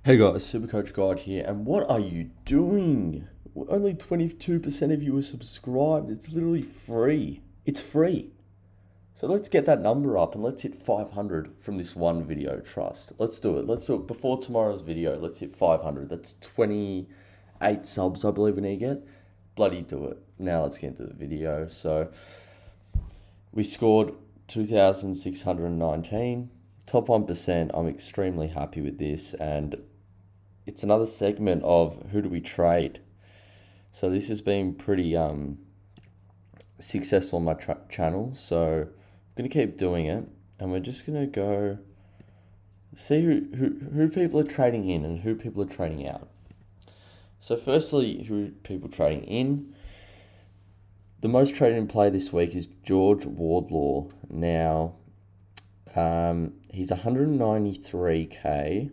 Hey guys, SuperCoach Guide here, and what are you doing? Only 22% of you are subscribed. It's literally free. It's free. So let's get that number up and let's hit 500 from this one video, trust. Let's do it. Let's do it before tomorrow's video. Let's hit 500. That's 28 subs, I believe we need to get. Bloody do it. Now let's get into the video. So we scored 2,619. Top 1%. I'm extremely happy with this, and it's another segment of who do we trade. So this has been pretty successful on my channel. So I'm going to keep doing it, and we're just going to go see who people are trading in and who people are trading out. So firstly, who people trading in. The most traded in play this week is George Wardlaw. Now, he's 193k.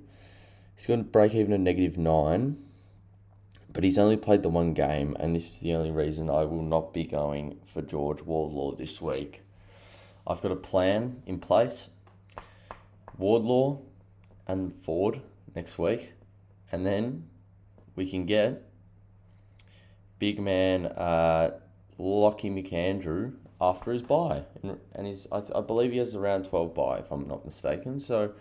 He's going to break even at -9, but he's only played the one game, and this is the only reason I will not be going for George Wardlaw this week. I've got a plan in place. Wardlaw and Ford next week, and then we can get big man Lockie McAndrew after his bye, and I believe he has around 12 bye if I'm not mistaken. So.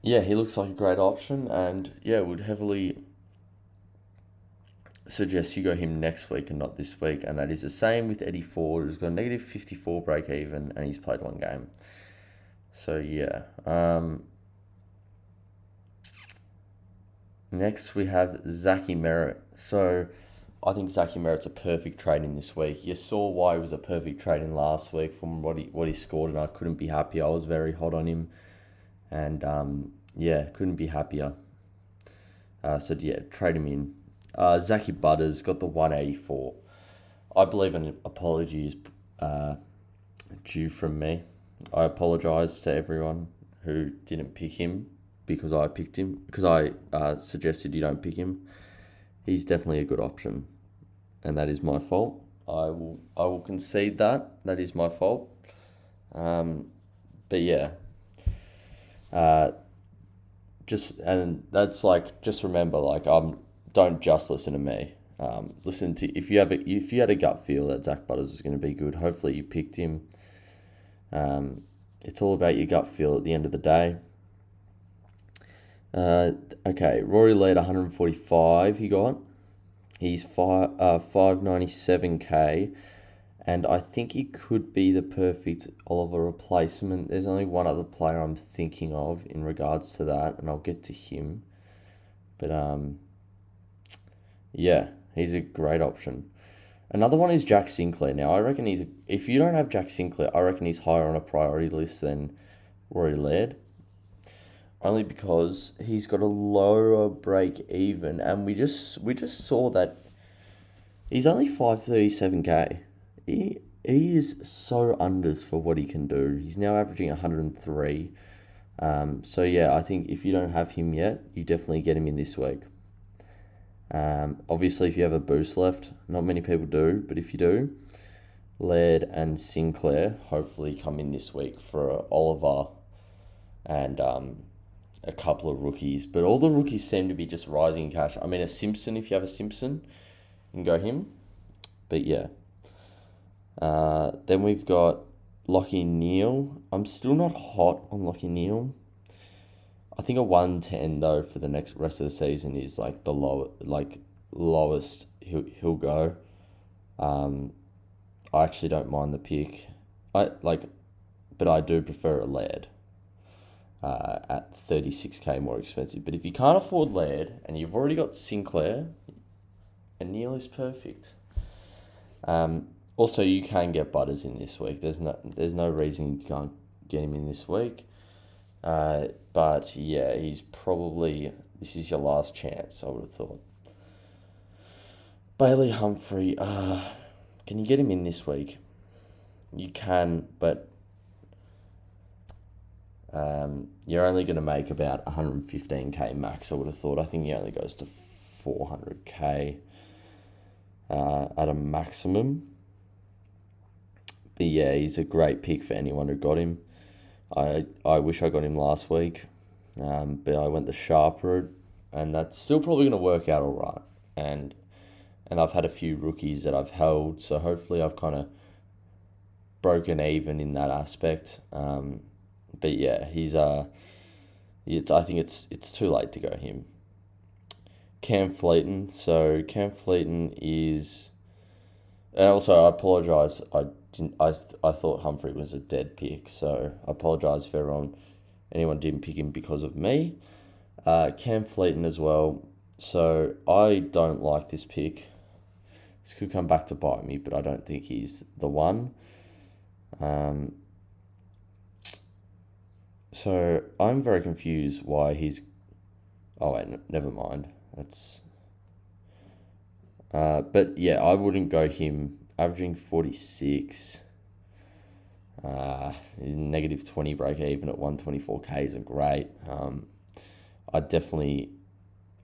Yeah, he looks like a great option, and yeah, would heavily suggest you go him next week and not this week. And that is the same with Eddie Ford, who's got a -54 break even, and he's played one game. So yeah. Next we have Zachy Merritt. So I think Zachy Merritt's a perfect trade in this week. You saw why he was a perfect trade in last week from what he scored, and I couldn't be happier. I was very hot on him, and yeah, couldn't be happier. So yeah, trade him in. Zachy Butters got the 184. I believe an apology is due from me. I apologise to everyone who didn't pick him because I picked him, because I suggested you don't pick him. He's definitely a good option, and that is my fault. I will concede that is my fault. But yeah, just remember, don't just listen to me. Listen to if you had a gut feel that Zach Butters was going to be good. Hopefully you picked him. It's all about your gut feel at the end of the day. Okay, Rory Laird 145 he got. He's 597k, and I think he could be the perfect Oliver replacement. There's only one other player I'm thinking of in regards to that, and I'll get to him. But yeah, he's a great option. Another one is Jack Sinclair. Now, I reckon if you don't have Jack Sinclair, I reckon he's higher on a priority list than Rory Laird. Only because he's got a lower break even, and we just saw that he's only 537k. He is so unders for what he can do. He's now averaging 103. So yeah, I think if you don't have him yet, you definitely get him in this week. Obviously, if you have a boost left, not many people do, but if you do, Laird and Sinclair hopefully come in this week for Oliver and a couple of rookies. But all the rookies seem to be just rising in cash. I mean, a Simpson, if you have a Simpson, you can go him. But yeah. Then we've got Lockie Neal. I'm still not hot on Lockie Neal. I think a 110 though for the rest of the season is like the lowest he'll go. I actually don't mind the pick. But I do prefer a Laird at 36k more expensive. But if you can't afford Laird and you've already got Sinclair, a Neal is perfect. Also, you can get Butters in this week. There's no reason you can't get him in this week. But yeah, this is your last chance, I would have thought. Bailey Humphrey, can you get him in this week? You can, but you're only going to make about 115k max, I would have thought. I think he only goes to 400k at a maximum. But yeah, he's a great pick for anyone who got him. I wish I got him last week, but I went the sharp route, and that's still probably going to work out all right. And I've had a few rookies that I've held, so hopefully I've kind of broken even in that aspect. But yeah, I think it's too late to go him. Cam Fleeton. So Cam Fleeton is, and also I apologise. I thought Humphrey was a dead pick, so I apologise if anyone didn't pick him because of me. Cam Fleeton as well. So I don't like this pick. This could come back to bite me, but I don't think he's the one. So I'm very confused why he's. Oh wait, never mind. That's. But yeah, I wouldn't go him. Averaging 46. He's negative 20 break even at 124k isn't great.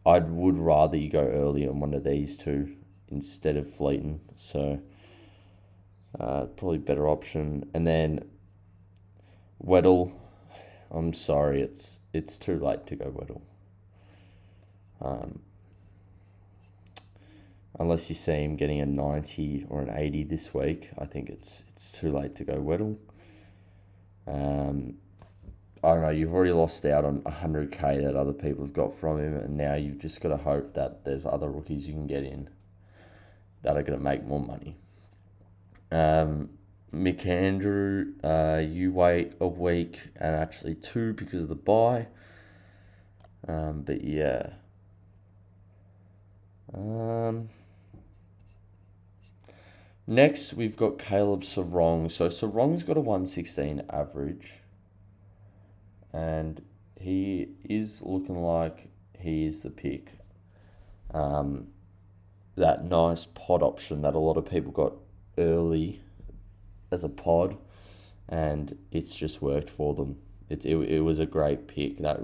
I would rather you go early on one of these two instead of Fleeton. So probably better option. And then Weddle. I'm sorry, it's too late to go Weddle. Unless you see him getting a 90 or an 80 this week, I think it's too late to go Weddle. I don't know, you've already lost out on 100k that other people have got from him, and now you've just got to hope that there's other rookies you can get in that are going to make more money. McAndrew, you wait a week and actually 2 because of the bye. But yeah. Next, we've got Caleb Sarong. So Sarong's got a 116 average, and he is looking like he is the pick. That nice pod option that a lot of people got early as a pod, and it's just worked for them. It was a great pick, that,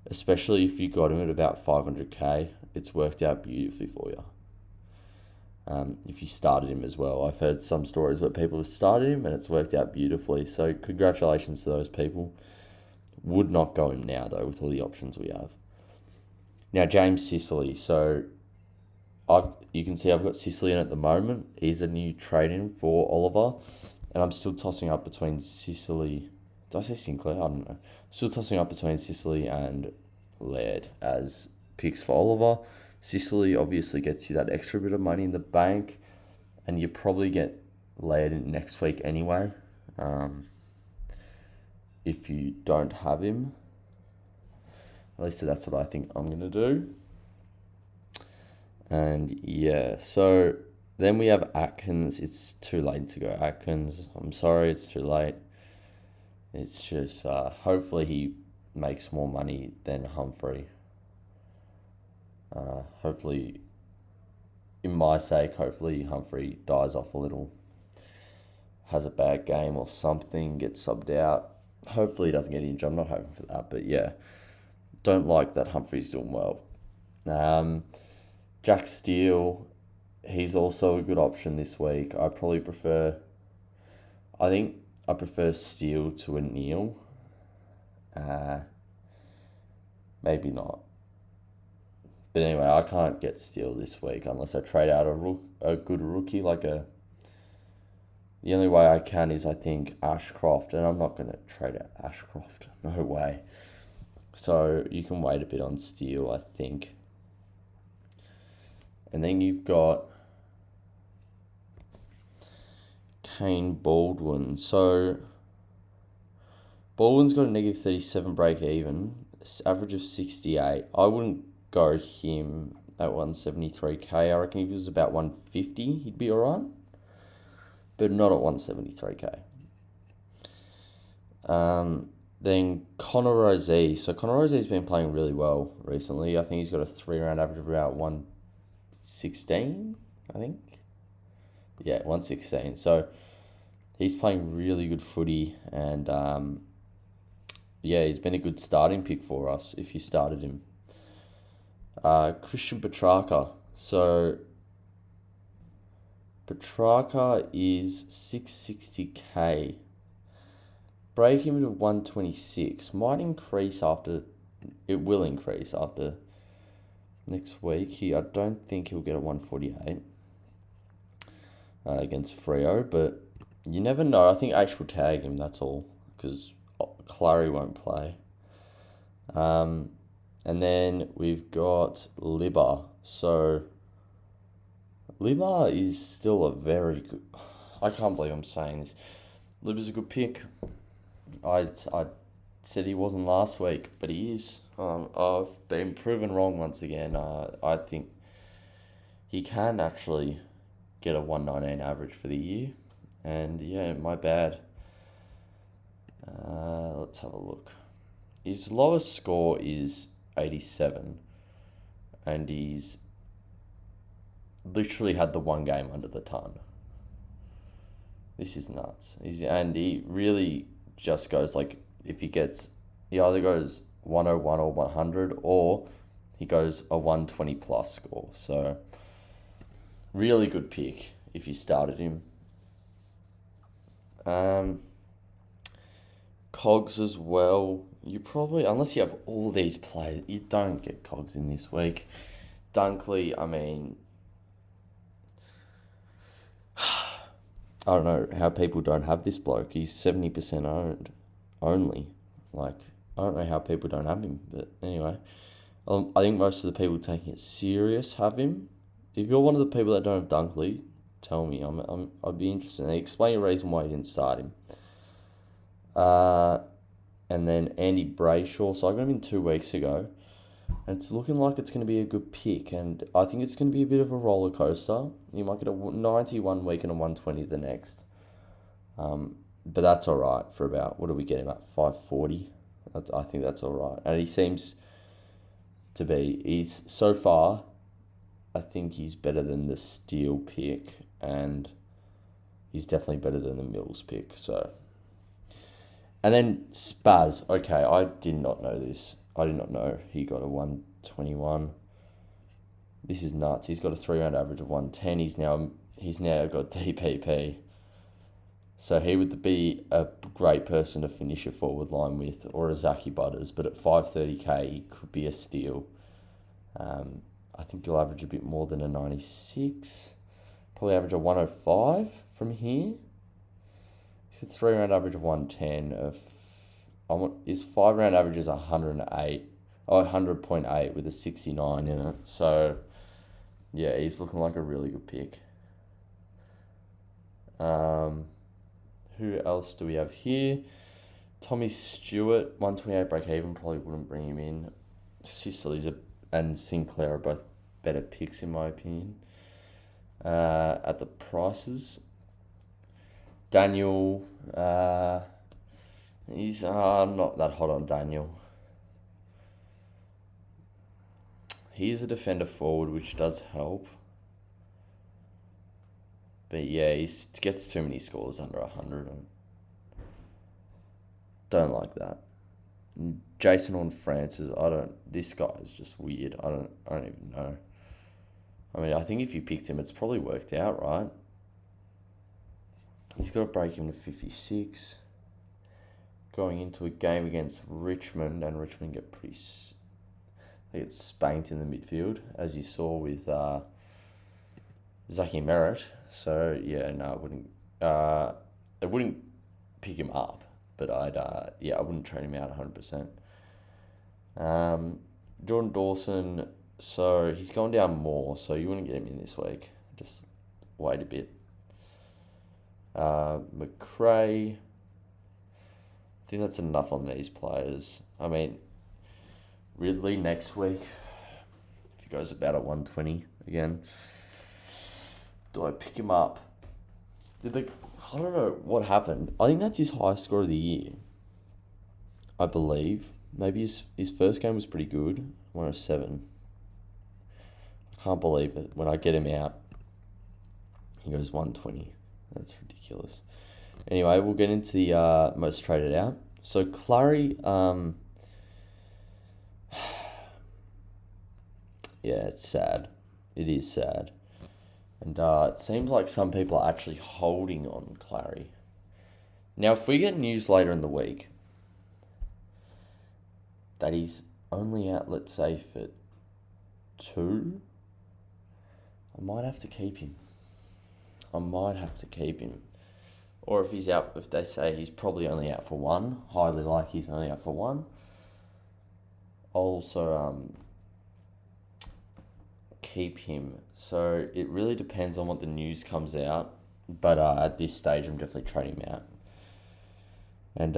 especially if you got him at about 500k. It's worked out beautifully for you. If you started him as well. I've heard some stories where people have started him and it's worked out beautifully. So congratulations to those people. Would not go him now though with all the options we have. Now James Sicily. So you can see I've got Sicily in at the moment. He's a new trade-in for Oliver, and I'm still tossing up between Sicily. Did I say Sinclair? I don't know. Still tossing up between Sicily and Laird as picks for Oliver. Sicily obviously gets you that extra bit of money in the bank, and you probably get Laird in next week anyway. If you don't have him, at least that's what I think I'm going to do. And yeah, so then we have Atkins. It's too late to go Atkins. I'm sorry, it's too late. It's just hopefully he makes more money than Humphrey. Hopefully, in my sake, hopefully Humphrey dies off a little, has a bad game or something, gets subbed out. Hopefully he doesn't get injured. I'm not hoping for that, but yeah, don't like that Humphrey's doing well. Jack Steele, he's also a good option this week. I think I prefer Steele to a Neil. Maybe not. But anyway, I can't get Steele this week unless I trade out a good rookie. The only way I can is, I think, Ashcroft, and I'm not going to trade out Ashcroft. No way. So you can wait a bit on Steele, I think. And then you've got Kane Baldwin. So Baldwin's got a negative 37 break even, average of 68. I wouldn't go him at 173k. I reckon if he was about 150, he'd be alright, but not at 173k. Then Connor Rozee. So Connor Rozee's been playing really well recently. I think he's got a 3-round average of about 116, I think. Yeah, 116. So he's playing really good footy, and he's been a good starting pick for us if you started him. Christian Petrarca. So Petrarca is 660k. break even of 126. Might increase after... It will increase after next week. I don't think he'll get a 148 against Freo, but you never know. I think H will tag him, that's all, because Clary won't play. And then we've got Libba. So Libba is still a very good... I can't believe I'm saying this. Libba's a good pick. I said he wasn't last week, but he is. I've been proven wrong once again. I think he can actually get a 119 average for the year. And yeah, my bad. Let's have a look. His lowest score is 87. And he's literally had the one game under the ton. This is nuts. And he really just goes like, if he either goes 101 or 100, or he goes a 120 plus score. So really good pick if you started him. Cogs as well. You probably, unless you have all these players, you don't get Cogs in this week. Dunkley, I mean, I don't know how people don't have this bloke. He's 70% owned only. Like, I don't know how people don't have him. But anyway, I think most of the people taking it serious have him. If you're one of the people that don't have Dunkley, tell me. I'd be interested. And explain your reason why you didn't start him. And then Andy Brayshaw. So I got him in 2 weeks ago. And it's looking like it's going to be a good pick. And I think it's going to be a bit of a roller coaster. You might get a 91 week and a 120 the next. But that's all right for about, what do we get him at, 540? I think that's all right. And he seems to be, so far, I think he's better than the Steele pick. And he's definitely better than the Mills pick. So, and then Spaz. Okay, I did not know this. I did not know he got a 121. This is nuts. He's got a 3-round average of 110. He's now got DPP. So he would be a great person to finish a forward line with, or a Zachy Butters. But at 530k, he could be a steal. I think he'll average a bit more than a 96. Probably average a 105 from here. He's a 3-round average of 110. His 5-round average is 108. 100.8 with a 69 in it. So, yeah, he's looking like a really good pick. Who else do we have here? Tommy Stewart, 128 break even, probably wouldn't bring him in. Sicily's and Sinclair are both better picks in my opinion. At the prices. Daniel, he's not that hot on Daniel. He's a defender forward, which does help. But yeah, he gets too many scores under 100. And don't like that. Jason Horne-Francis, this guy is just weird. I don't even know. I mean, I think if you picked him, it's probably worked out, right? He's got to break him to 56. Going into a game against Richmond, and Richmond they get spanked in the midfield, as you saw with Zachy Merritt. So yeah, no, I wouldn't pick him up, but I wouldn't trade him out 100%. Jordan Dawson, so he's going down more, so you wouldn't get him in this week. Just wait a bit. McRae, I think that's enough on these players. I mean, Ridley next week, if he goes about at 120 again, do I pick him up? I don't know what happened. I think that's his highest score of the year, I believe. Maybe his first game was pretty good, 107. I can't believe it. When I get him out, he goes 120. That's ridiculous. Anyway, we'll get into the most traded out. So Clary, yeah, it's sad. It is sad. And it seems like some people are actually holding on Clary. Now, if we get news later in the week that he's only out, let's say, for 2, I might have to keep him. Or if he's out, if they say he's probably only out for 1, highly likely he's only out for 1, I'll also keep him. So it really depends on what the news comes out. But at this stage, I'm definitely trading him out. And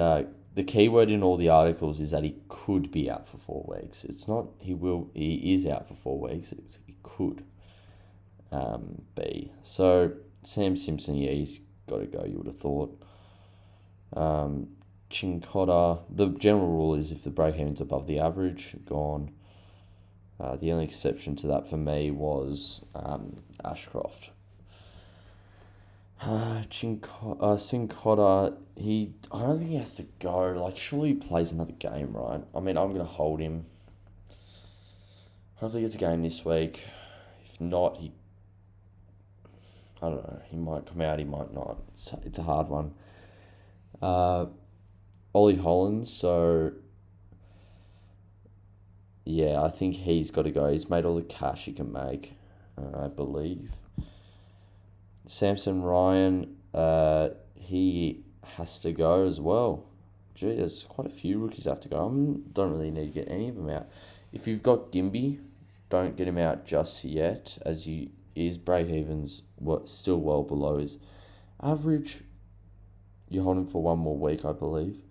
the key word in all the articles is that he could be out for 4 weeks. It's not he is out for 4 weeks. He could be. So Sam Simpson, yeah, he's got to go, you would have thought. Chincotta, the general rule is if the break-even's above the average, gone. The only exception to that for me was Ashcroft. Cincotta, I don't think he has to go. Like, surely he plays another game, right? I mean, I'm going to hold him. Hopefully he gets a game this week. If not, I don't know. He might come out, he might not. It's a hard one. Ollie Hollands, so yeah, I think he's got to go. He's made all the cash he can make, I believe. Samson Ryan, he has to go as well. Gee, there's quite a few rookies have to go. I don't really need to get any of them out. If you've got Gimby, don't get him out just yet, as his break-even's still well below his average. You hold him for 1 more week, I believe.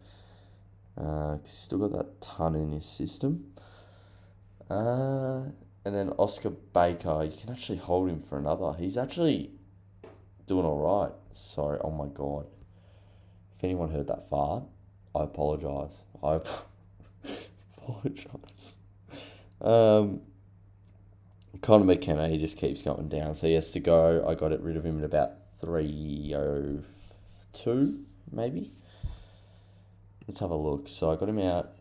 Cause he's still got that ton in his system. And then Oscar Baker, you can actually hold him for another. He's actually doing all right. Sorry, oh my God. If anyone heard that fart, I apologise. Conor McKenna, he just keeps going down, so he has to go. I got rid of him at about 302, maybe. Let's have a look. So I got him out.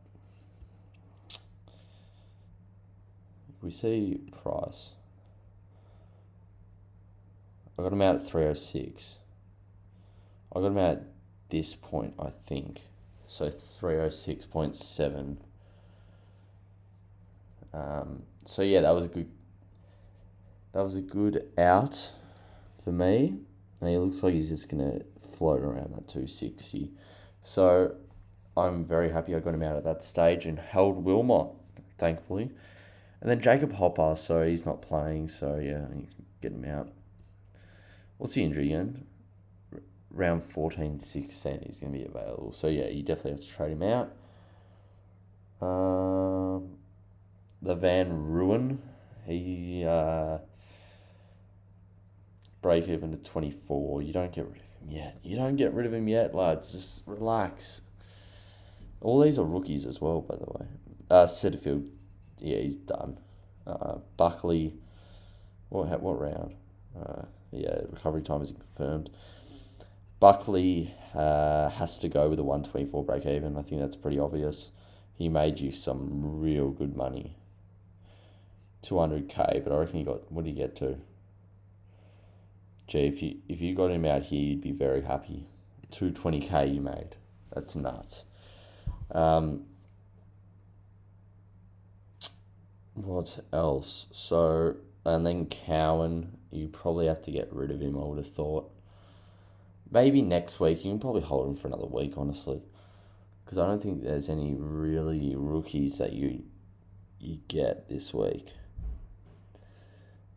We see price. I got him out at 306. I got him out at this point, I think. So 306.7. So yeah, that was a good out for me. And he looks like he's just gonna float around that 260. So I'm very happy I got him out at that stage and held Wilmot, thankfully. And then Jacob Hopper, so he's not playing, so yeah, you can get him out. What's the injury again? Round 14, 16 he's going to be available. So yeah, you definitely have to trade him out. The Van Ruin, he break even to 24. You don't get rid of him yet. Lads. Just relax. All these are rookies as well, by the way. Setterfield, yeah, he's done. Buckley, what round? Yeah, recovery time isn't confirmed. Buckley has to go with a 124 break even. I think that's pretty obvious. He made you some real good money. 200k, but I reckon he got, what did he get to? Gee, if you got him out here, you'd be very happy. 220k you made. That's nuts. What else? So, and then Cowan, you probably have to get rid of him, I would have thought. Maybe next week. You can probably hold him for another week, honestly. Because I don't think there's any really rookies that you get this week.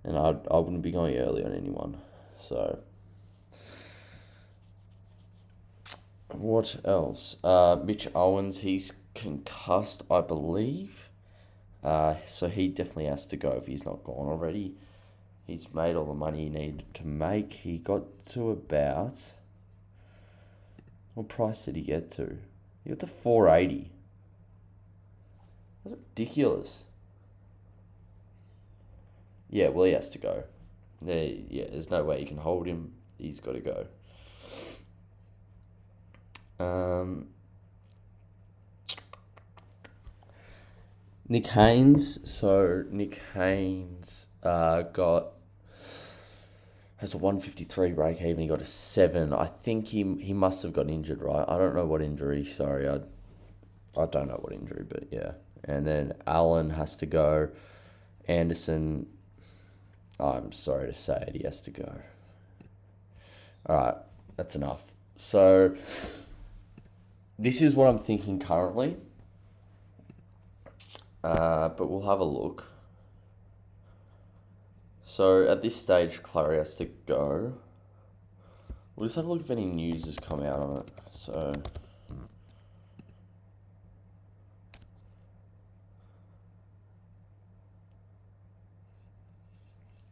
And I wouldn't be going early on anyone. So, what else? Mitch Owens, he's concussed, I believe. So he definitely has to go if he's not gone already. He's made all the money he needed to make. He got to about... What price did he get to? He got to 480. That's ridiculous. Yeah, well, he has to go. There's no way you can hold him. He's got to go. Nick Haynes. So Nick Haynes got has a 153 break even. He got a 7. I think he must have got injured, right? I don't know what injury. Sorry, I don't know what injury, but yeah. And then Allen has to go. Anderson, I'm sorry to say it, he has to go. All right, that's enough. So this is what I'm thinking currently. But we'll have a look. So at this stage, Clary has to go. We'll just have a look if any news has come out on it.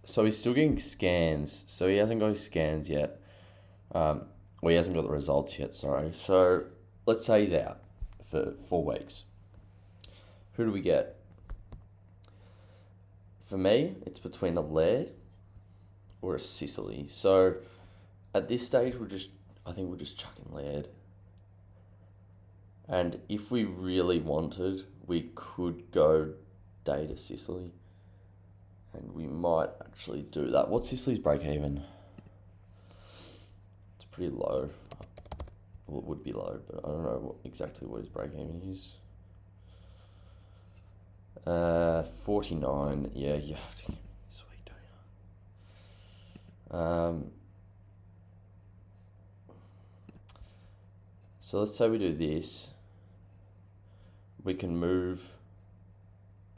So he's still getting scans. So he hasn't got his scans yet. Well, he hasn't got the results yet, sorry. So let's say he's out for 4 weeks. Who do we get? For me, it's between a Laird or a Sicily. So at this stage, I think we're just chucking Laird. And if we really wanted, we could go Day to Sicily. And we might actually do that. What's Sicily's break even? It's pretty low. Well, it would be low, but I don't know exactly what his break even is. 49. Yeah, you have to give me this week, don't you? So let's say we do this. We can move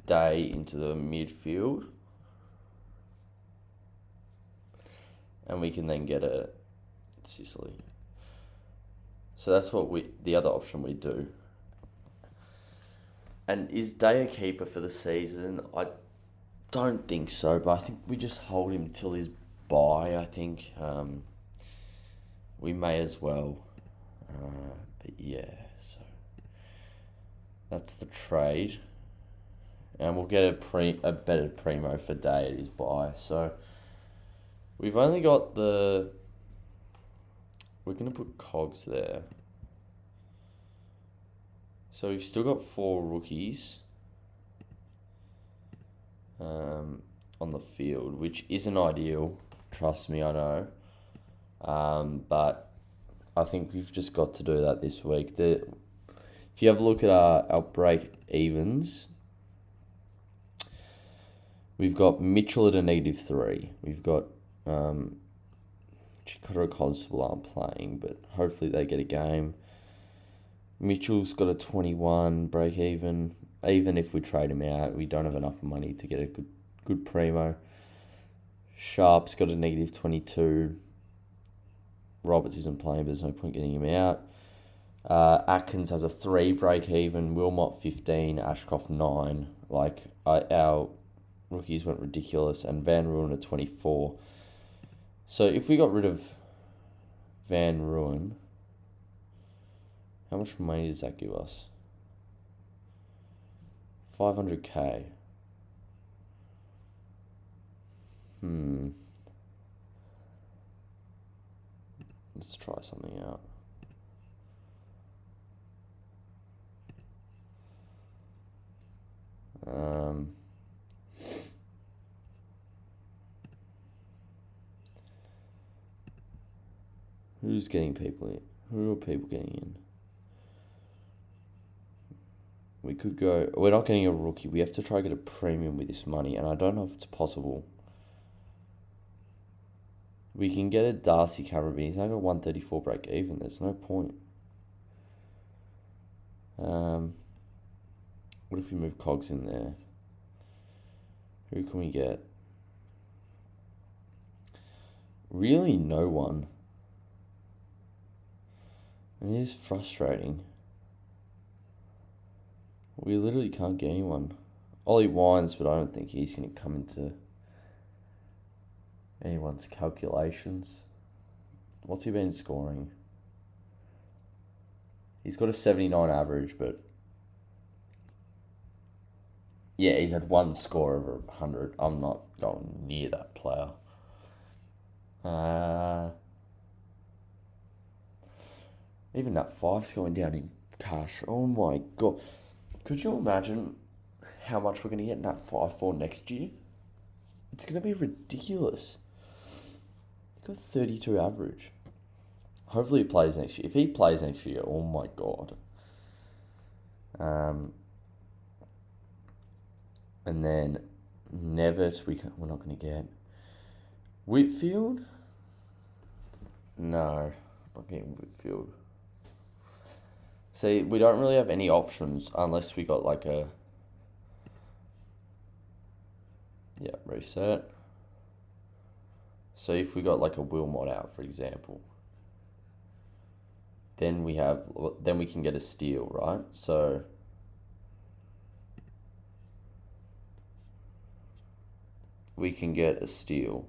Day into the midfield. And we can then get a Sicily. So that's the other option we do. And is Day a keeper for the season? I don't think so, but I think we just hold him till his bye, I think. We may as well. But yeah, so that's the trade. And we'll get a better primo for Day at his bye. So we've only got we're going to put Cogs there. So we've still got 4 rookies on the field, which isn't ideal. Trust me, I know. But I think we've just got to do that this week. If you have a look at our break evens, we've got Mitchell at a -3. We've got Chikora Constable aren't playing, but hopefully they get a game. Mitchell's got a 21 break even. Even if we trade him out, we don't have enough money to get a good primo. Sharp's got a -22. Roberts isn't playing, but there's no point getting him out. Atkins has a 3 break even. Wilmot 15. Ashcroft 9. Our rookies went ridiculous, and Van Ruin a 24. So if we got rid of Van Ruin, how much money does that give us? 500k. Let's try something out. Who's getting people in? Who are people getting in? We could go... We're not getting a rookie. We have to try to get a premium with this money, and I don't know if it's possible. We can get a Darcy Caribbean. He's now got 134 break even. There's no point. What if we move Cogs in there? Who can we get? Really no one. It is frustrating. We literally can't get anyone. Ollie Wines, but I don't think he's going to come into anyone's calculations. What's he been scoring? He's got a 79 average, but yeah, he's had 1 score over 100. I'm not going near that player. Even that 5's going down in cash. Oh my god. Could you imagine how much we're going to get in that 5 for next year? It's going to be ridiculous. He got 32 average. Hopefully he plays next year. If he plays next year, oh my God. And then Nevitt, we're not going to get. Whitfield? No, not getting Whitfield. See, we don't really have any options unless we got like a... Yeah, reset. So if we got like a Wilmot out, for example, then we can get a steal, right? So we can get a steal.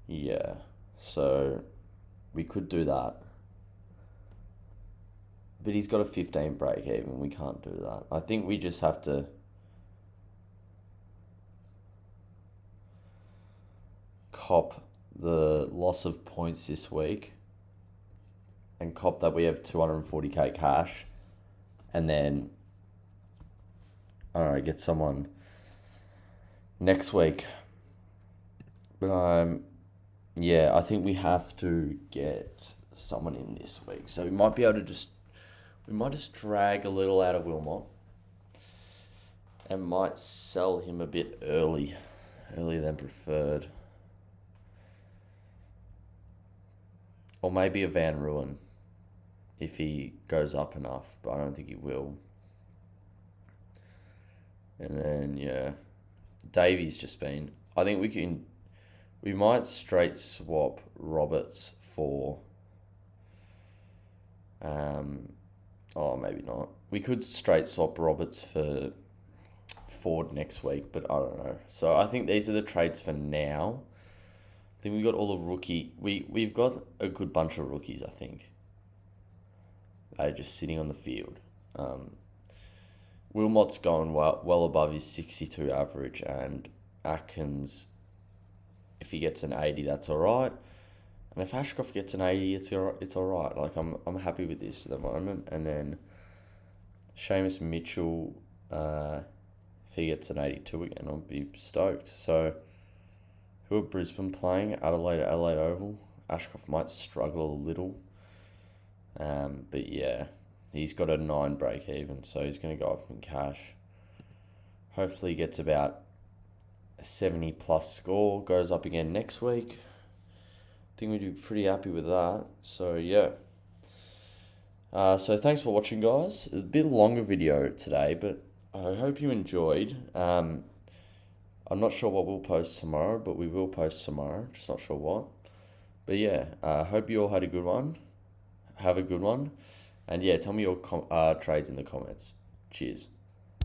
Yeah, so we could do that. But he's got a 15 break even. We can't do that. I think we just have to cop the loss of points this week and cop that we have 240k cash, and then I don't know, get someone next week. But yeah, I think we have to get someone in this week. So we might be able to just drag a little out of Wilmot and might sell him a bit earlier than preferred. Or maybe a Van Ruin if he goes up enough, but I don't think he will. And then, yeah, Davies just been... I think we might straight swap Roberts for... Oh, maybe not. We could straight swap Roberts for Ford next week, but I don't know. So I think these are the trades for now. I think we've got all the rookie... We've got a good bunch of rookies, I think. They're just sitting on the field. Wilmot's going well above his 62 average, and Atkins, if he gets an 80, that's all right. And if Ashcroft gets an 80, it's all right. Like, I'm happy with this at the moment. And then Seamus Mitchell, if he gets an 82 again, I'll be stoked. So, who are Brisbane playing? Adelaide Oval. Ashcroft might struggle a little. But yeah, he's got a 9 break even, so he's going to go up in cash. Hopefully he gets about a 70 plus score, goes up again next week. I think we'd be pretty happy with that. So yeah. So thanks for watching, guys. It's a bit longer video today, but I hope you enjoyed. I'm not sure what we'll post tomorrow, but we will post tomorrow. Just not sure what. But yeah, I hope you all had a good one. Have a good one. And yeah, tell me your trades in the comments. Cheers.